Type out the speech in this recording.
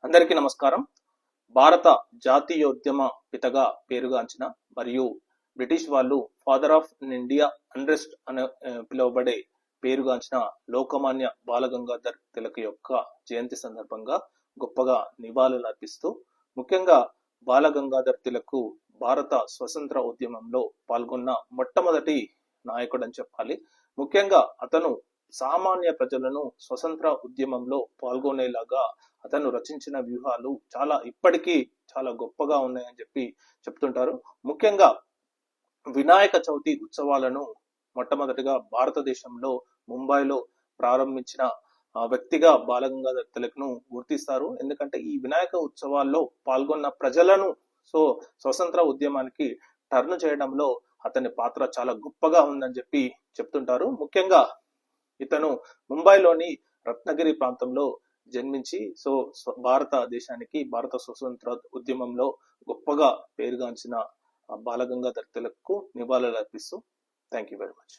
అందరికీ నమస్కారం. భారత జాతీయోద్యమ పితగా పేరుగాంచిన మరియు బ్రిటిష్ వాళ్ళు ఫాదర్ ఆఫ్ ఇండియా అన్రెస్ట్ అని పిలువబడే పేరుగాంచిన లోకమాన్య బాలగంగాధర్ తిలక్ యొక్క జయంతి సందర్భంగా గొప్పగా నివాళులు అర్పిస్తూ, ముఖ్యంగా బాలగంగాధర్ తిలక్ భారత స్వతంత్ర ఉద్యమంలో పాల్గొన్న మొట్టమొదటి నాయకుడు అని చెప్పాలి. ముఖ్యంగా అతను సామాన్య ప్రజలను స్వతంత్ర ఉద్యమంలో పాల్గొనేలాగా అతను రచించిన వ్యూహాలు ఇప్పటికీ చాలా గొప్పగా ఉన్నాయని చెప్తుంటారు. ముఖ్యంగా వినాయక చవితి ఉత్సవాలను మొట్టమొదటిగా భారతదేశంలో ముంబైలో ప్రారంభించిన వ్యక్తిగా బాలగంగాధర్ తిలక్ ను గుర్తిస్తారు. ఎందుకంటే ఈ వినాయక ఉత్సవాల్లో పాల్గొన్న ప్రజలను స్వతంత్ర ఉద్యమానికి టర్న్ చేయడంలో అతని పాత్ర చాలా గొప్పగా ఉందని చెప్తుంటారు. ముఖ్యంగా ఇతను ముంబైలోని రత్నగిరి ప్రాంతంలో జన్మించి భారతదేశానికి భారత స్వతంత్ర ఉద్యమంలో గొప్పగా పేరుగాంచిన బాలగంగాధర్ తిలక్ కు నివాళులు అర్పిస్తూ థ్యాంక్ యూ వెరీ మచ్.